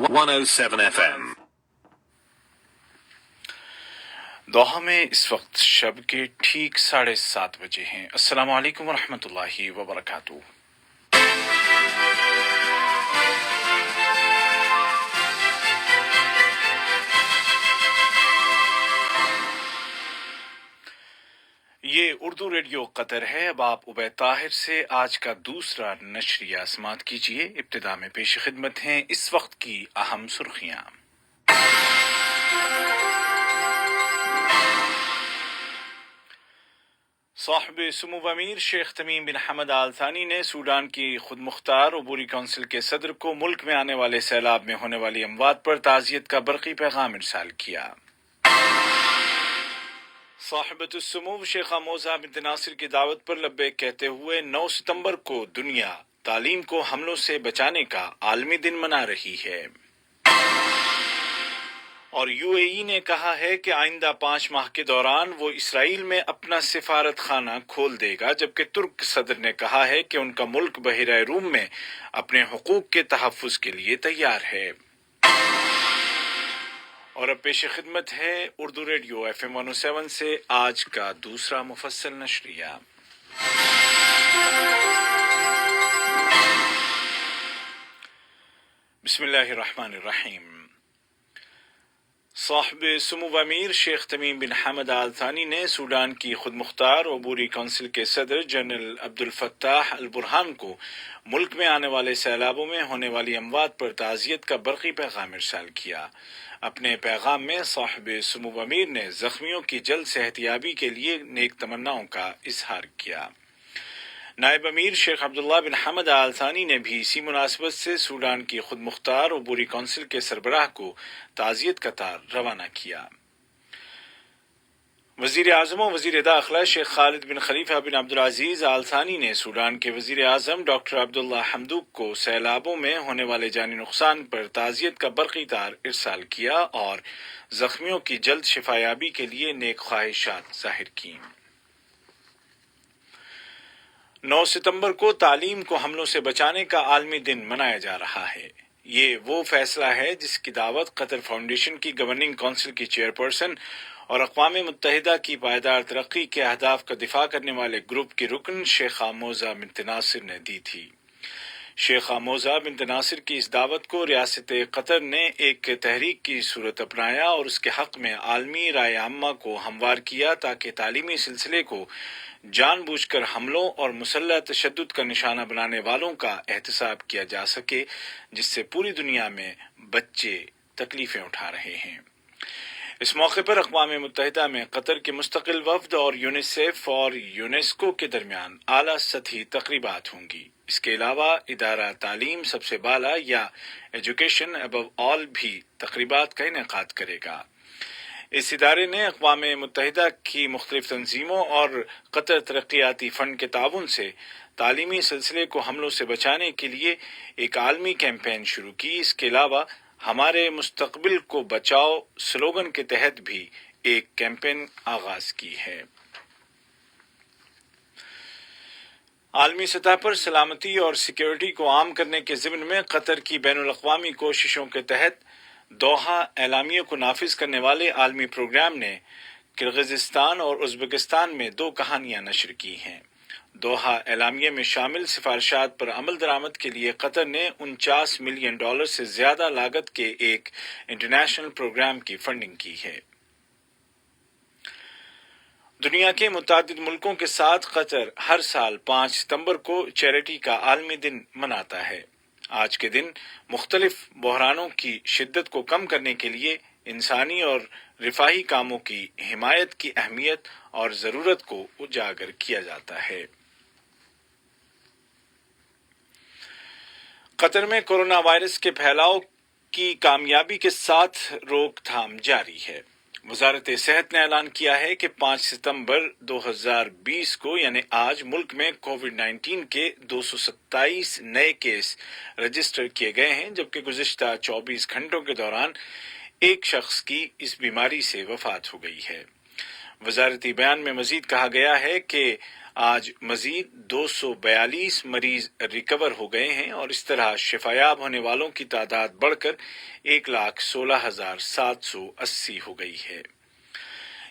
107 FM. Doha میں اس وقت شب کے ٹھیک 7:30 بجے ہیں۔ السلام علیکم ورحمۃ اللہ وبرکاتہ۔ یہ اردو ریڈیو قطر ہے۔ اب آپ عبید طاہر سے آج کا دوسرا نشریہ سماعت کیجیے۔ ابتدا میں پیش خدمت ہیں اس وقت کی اہم سرخیاں۔ صاحب سمو امیر شیخ تمیم بن حمد آل ثانی نے سوڈان کی خود مختار عبوری کونسل کے صدر کو ملک میں آنے والے سیلاب میں ہونے والی اموات پر تعزیت کا برقی پیغام ارسال کیا۔ صاحبۃ السمو شیخہ موزہ بنت ناصر کی دعوت پر لبیک کہتے ہوئے 9 ستمبر کو دنیا تعلیم کو حملوں سے بچانے کا عالمی دن منا رہی ہے۔ اور یو اے ای نے کہا ہے کہ آئندہ 5 ماہ کے دوران وہ اسرائیل میں اپنا سفارت خانہ کھول دے گا، جبکہ ترک صدر نے کہا ہے کہ ان کا ملک بحیرہ روم میں اپنے حقوق کے تحفظ کے لیے تیار ہے۔ اور اب پیش خدمت ہے اردو ریڈیو FM 107 سے آج کا دوسرا مفصل نشریہ۔ بسم اللہ الرحمن الرحیم۔ صاحب سمو امیر شیخ تمیم بن حمد آل ثانی نے سوڈان کی خود مختار عبوری کونسل کے صدر جنرل عبدالفتاح البرہان کو ملک میں آنے والے سیلابوں میں ہونے والی اموات پر تعزیت کا برقی پیغام ارسال کیا۔ اپنے پیغام میں صاحب سمو امیر نے زخمیوں کی جلد صحت یابی کے لیے نیک تمناؤں کا اظہار کیا۔ نائب امیر شیخ عبداللہ بن حمد آل ثانی نے بھی اسی مناسبت سے سوڈان کی خود مختار عبوری کونسل کے سربراہ کو تعزیت کا تار روانہ کیا۔ وزیر اعظم و وزیر داخلہ شیخ خالد بن خلیفہ بن عبدالعزیز آل ثانی نے سوڈان کے وزیر اعظم ڈاکٹر عبداللہ حمدوک کو سیلابوں میں ہونے والے جانی نقصان پر تعزیت کا برقی تار ارسال کیا اور زخمیوں کی جلد شفایابی کے لیے نیک خواہشات ظاہر کیں۔ 9 ستمبر کو تعلیم کو حملوں سے بچانے کا عالمی دن منایا جا رہا ہے۔ یہ وہ فیصلہ ہے جس کی دعوت قطر فاؤنڈیشن کی گورننگ کونسل کی چیئرپرسن اور اقوام متحدہ کی پائیدار ترقی کے اہداف کا دفاع کرنے والے گروپ کی رکن شیخہ موزہ بنت ناصر نے دی تھی۔ شیخہ موزہ بنت ناصر کی اس دعوت کو ریاست قطر نے ایک تحریک کی صورت اپنایا اور اس کے حق میں عالمی رائے عامہ کو ہموار کیا تاکہ تعلیمی سلسلے کو جان بوجھ کر حملوں اور مسلح تشدد کا نشانہ بنانے والوں کا احتساب کیا جا سکے، جس سے پوری دنیا میں بچے تکلیفیں اٹھا رہے ہیں۔ اس موقع پر اقوام متحدہ میں قطر کے مستقل وفد اور یونیسیف اور یونیسکو کے درمیان اعلیٰ سطحی تقریبات ہوں گی۔ اس کے علاوہ ادارہ تعلیم سب سے بالا یا ایجوکیشن ابو آل بھی تقریبات کا انعقاد کرے گا۔ اس ادارے نے اقوام متحدہ کی مختلف تنظیموں اور قطر ترقیاتی فنڈ کے تعاون سے تعلیمی سلسلے کو حملوں سے بچانے کے لیے ایک عالمی کیمپین شروع کی۔ اس کے علاوہ ہمارے مستقبل کو بچاؤ سلوگن کے تحت بھی ایک کیمپین آغاز کی ہے۔ عالمی سطح پر سلامتی اور سیکیورٹی کو عام کرنے کے ضمن میں قطر کی بین الاقوامی کوششوں کے تحت دوحہ اعلامیہ کو نافذ کرنے والے عالمی پروگرام نے کرغزستان اور ازبکستان میں 2 کہانیاں نشر کی ہیں۔ دوحہ اعلامیہ میں شامل سفارشات پر عمل درآمد کے لیے قطر نے $49 ملین سے زیادہ لاگت کے ایک انٹرنیشنل پروگرام کی فنڈنگ کی ہے۔ دنیا کے متعدد ملکوں کے ساتھ قطر ہر سال 5 ستمبر کو چیریٹی کا عالمی دن مناتا ہے۔ آج کے دن مختلف بحرانوں کی شدت کو کم کرنے کے لیے انسانی اور رفاہی کاموں کی حمایت کی اہمیت اور ضرورت کو اجاگر کیا جاتا ہے۔ قطر میں کورونا وائرس کے پھیلاؤ کی کامیابی کے ساتھ روک تھام جاری ہے۔ وزارت صحت نے اعلان کیا ہے کہ 5 ستمبر 2020 کو یعنی آج ملک میں کووڈ-19 کے 227 نئے کیس رجسٹر کیے گئے ہیں، جبکہ گزشتہ 24 گھنٹوں کے دوران ایک شخص کی اس بیماری سے وفات ہو گئی ہے۔ وزارتی بیان میں مزید کہا گیا ہے کہ آج مزید 242 مریض ریکور ہو گئے ہیں اور اس طرح شفایاب ہونے والوں کی تعداد بڑھ کر 1,16,780 ہو گئی ہے۔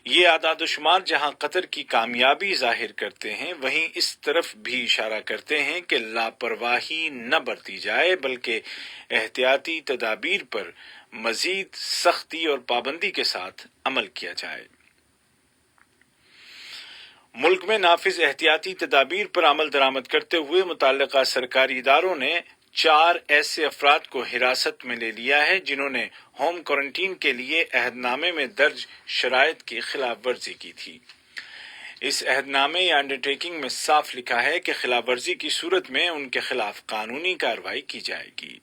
یہ اعداد و شمار جہاں قطر کی کامیابی ظاہر کرتے ہیں، وہیں اس طرف بھی اشارہ کرتے ہیں کہ لاپرواہی نہ برتی جائے بلکہ احتیاطی تدابیر پر مزید سختی اور پابندی کے ساتھ عمل کیا جائے۔ ملک میں نافذ احتیاطی تدابیر پر عمل درآمد کرتے ہوئے متعلقہ سرکاری اداروں نے 4 ایسے افراد کو حراست میں لے لیا ہے جنہوں نے ہوم کوارنٹین کے لیے عہد نامے میں درج شرائط کی خلاف ورزی کی تھی۔ اس عہد نامے یا انڈرٹیکنگ میں صاف لکھا ہے کہ خلاف ورزی کی صورت میں ان کے خلاف قانونی کارروائی کی جائے گی۔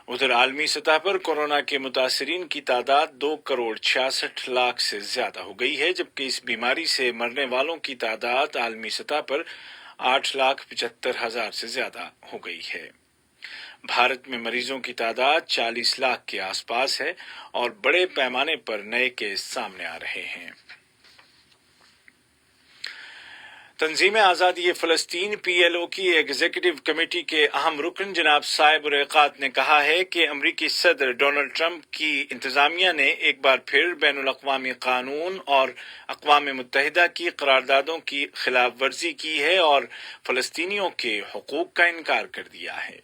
ادھر عالمی سطح پر کورونا کے متاثرین کی تعداد 2,66,00,000 سے زیادہ ہو گئی ہے، جبکہ اس بیماری سے مرنے والوں کی تعداد عالمی سطح پر 8,75,000 سے زیادہ ہو گئی ہے۔ بھارت میں مریضوں کی تعداد 40 لاکھ کے آس پاس ہے اور بڑے پیمانے پر نئے کیس سامنے آ رہے ہیں۔ تنظیم آزادی فلسطین PLO کی ایگزیکٹو کمیٹی کے اہم رکن جناب صائب الرقات نے کہا ہے کہ امریکی صدر ڈونلڈ ٹرمپ کی انتظامیہ نے ایک بار پھر بین الاقوامی قانون اور اقوام متحدہ کی قراردادوں کی خلاف ورزی کی ہے اور فلسطینیوں کے حقوق کا انکار کر دیا ہے۔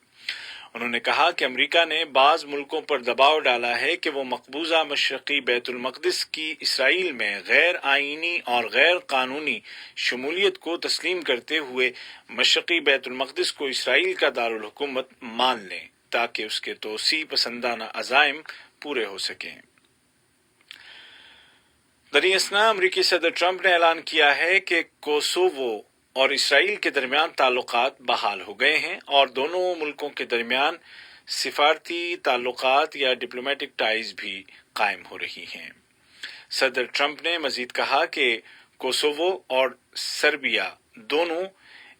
انہوں نے کہا کہ امریکہ نے بعض ملکوں پر دباؤ ڈالا ہے کہ وہ مقبوضہ مشرقی بیت المقدس کی اسرائیل میں غیر آئینی اور غیر قانونی شمولیت کو تسلیم کرتے ہوئے مشرقی بیت المقدس کو اسرائیل کا دارالحکومت مان لیں تاکہ اس کے توسیع پسندانہ عزائم پورے ہو سکیں۔ دریں اثنا امریکی صدر ٹرمپ نے اعلان کیا ہے کہ کوسوو اور اسرائیل کے درمیان تعلقات بحال ہو گئے ہیں اور دونوں ملکوں کے درمیان سفارتی تعلقات یا ڈپلومیٹک ٹائز بھی قائم ہو رہی ہیں۔ صدر ٹرمپ نے مزید کہا کہ کوسوو اور سربیا دونوں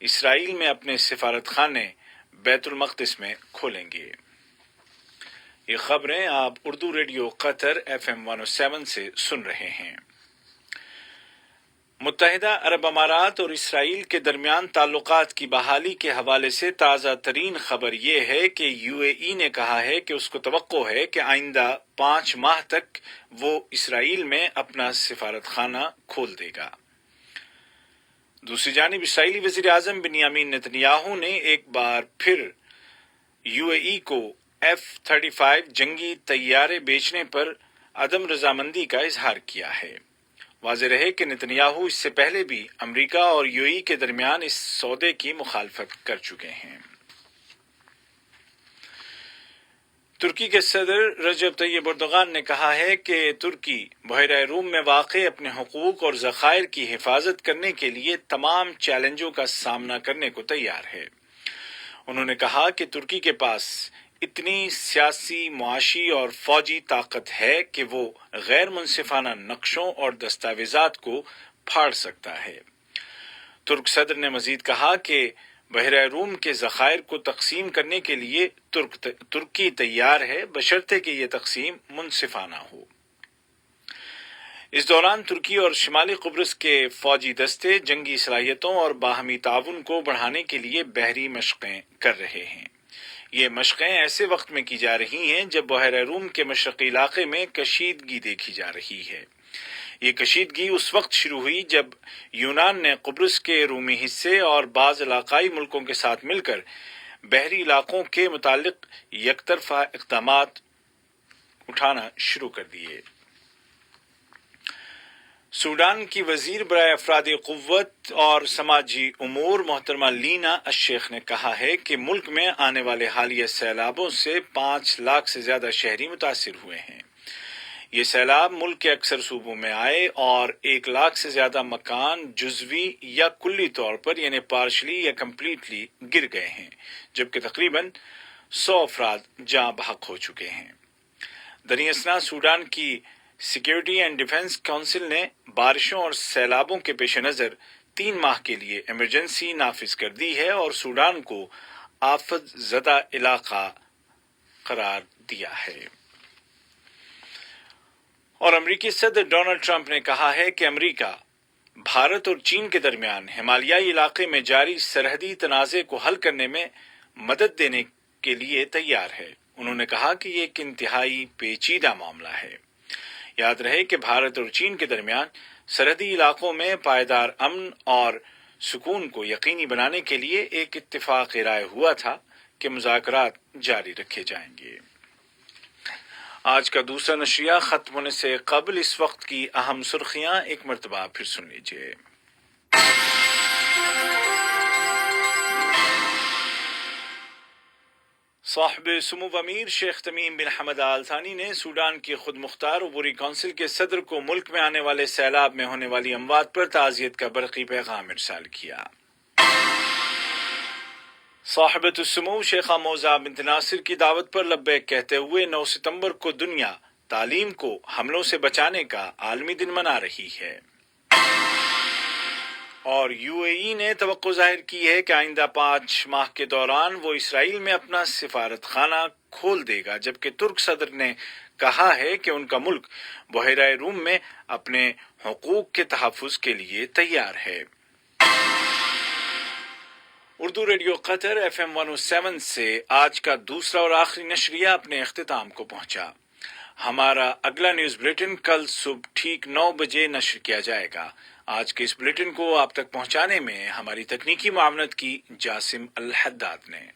اسرائیل میں اپنے سفارت خانے بیت المقدس میں کھولیں گے۔ یہ خبریں آپ اردو ریڈیو قطر FM 107 سے سن رہے ہیں۔ متحدہ عرب امارات اور اسرائیل کے درمیان تعلقات کی بحالی کے حوالے سے تازہ ترین خبر یہ ہے کہ UAE نے کہا ہے کہ اس کو توقع ہے کہ آئندہ 5 ماہ تک وہ اسرائیل میں اپنا سفارت خانہ کھول دے گا۔ دوسری جانب اسرائیلی وزیر اعظم بنیامین نتنیاہو نے ایک بار پھر UAE کو F-35 جنگی طیارے بیچنے پر عدم رضامندی کا اظہار کیا ہے۔ واضح رہے کہ نتنیاہو اس سے پہلے بھی امریکہ اور UAE کے درمیان اس سودے کی مخالفت کر چکے ہیں۔ ترکی کے صدر رجب طیب اردوغان نے کہا ہے کہ ترکی بحیرہ روم میں واقع اپنے حقوق اور ذخائر کی حفاظت کرنے کے لیے تمام چیلنجوں کا سامنا کرنے کو تیار ہے۔ انہوں نے کہا کہ ترکی کے پاس اتنی سیاسی، معاشی اور فوجی طاقت ہے کہ وہ غیر منصفانہ نقشوں اور دستاویزات کو پھاڑ سکتا ہے۔ ترک صدر نے مزید کہا کہ بحیرہ روم کے ذخائر کو تقسیم کرنے کے لیے ترکی تیار ہے بشرطے کہ یہ تقسیم منصفانہ ہو۔ اس دوران ترکی اور شمالی قبرص کے فوجی دستے جنگی صلاحیتوں اور باہمی تعاون کو بڑھانے کے لیے بحری مشقیں کر رہے ہیں۔ یہ مشقیں ایسے وقت میں کی جا رہی ہیں جب بحیرہ روم کے مشرقی علاقے میں کشیدگی دیکھی جا رہی ہے۔ یہ کشیدگی اس وقت شروع ہوئی جب یونان نے قبرص کے رومی حصے اور بعض علاقائی ملکوں کے ساتھ مل کر بحری علاقوں کے متعلق یک طرفہ اقدامات اٹھانا شروع کر دیے۔ سوڈان کی وزیر برائے افرادی قوت اور سماجی امور محترمہ لینا الشیخ نے کہا ہے کہ ملک میں آنے والے حالیہ سیلابوں سے 5 لاکھ سے زیادہ شہری متاثر ہوئے ہیں۔ یہ سیلاب ملک کے اکثر صوبوں میں آئے اور 1 لاکھ سے زیادہ مکان جزوی یا کلی طور پر یعنی پارشلی یا کمپلیٹلی گر گئے ہیں، جبکہ تقریباً 100 افراد جاں بحق ہو چکے ہیں۔ دریں اثنا سوڈان کی سیکیورٹی اینڈ ڈیفنس کونسل نے بارشوں اور سیلابوں کے پیش نظر 3 ماہ کے لیے ایمرجنسی نافذ کر دی ہے اور سوڈان کو آفت زدہ علاقہ قرار دیا ہے۔ اور امریکی صدر ڈونلڈ ٹرمپ نے کہا ہے کہ امریکہ بھارت اور چین کے درمیان ہمالیائی علاقے میں جاری سرحدی تنازع کو حل کرنے میں مدد دینے کے لیے تیار ہے۔ انہوں نے کہا کہ یہ ایک انتہائی پیچیدہ معاملہ ہے۔ یاد رہے کہ بھارت اور چین کے درمیان سرحدی علاقوں میں پائیدار امن اور سکون کو یقینی بنانے کے لیے ایک اتفاق رائے ہوا تھا کہ مذاکرات جاری رکھے جائیں گے۔ آج کا دوسرا نشریہ ختم ہونے سے قبل اس وقت کی اہم سرخیاں ایک مرتبہ پھر سن لیجیے۔ صاحب سمو امیر شیخ تمیم بن حمد آل ثانی نے سوڈان کی خود مختار عبوری کونسل کے صدر کو ملک میں آنے والے سیلاب میں ہونے والی اموات پر تعزیت کا برقی پیغام ارسال کیا۔ صاحبۃ السمو شیخہ موضع بنت ناصر کی دعوت پر لبیک کہتے ہوئے 9 ستمبر کو دنیا تعلیم کو حملوں سے بچانے کا عالمی دن منا رہی ہے، اور UAE نے توقع ظاہر کی ہے کہ آئندہ 5 ماہ کے دوران وہ اسرائیل میں اپنا سفارت خانہ کھول دے گا، جبکہ ترک صدر نے کہا ہے کہ ان کا ملک بحیرہ روم میں اپنے حقوق کے تحفظ کے لیے تیار ہے۔ اردو ریڈیو قطر FM 107 سے آج کا دوسرا اور آخری نشریہ اپنے اختتام کو پہنچا۔ ہمارا اگلا نیوز بلیٹن کل صبح ٹھیک 9 بجے نشر کیا جائے گا۔ آج کے اس بلیٹن کو آپ تک پہنچانے میں ہماری تکنیکی معاونت کی جاسم الحداد نے۔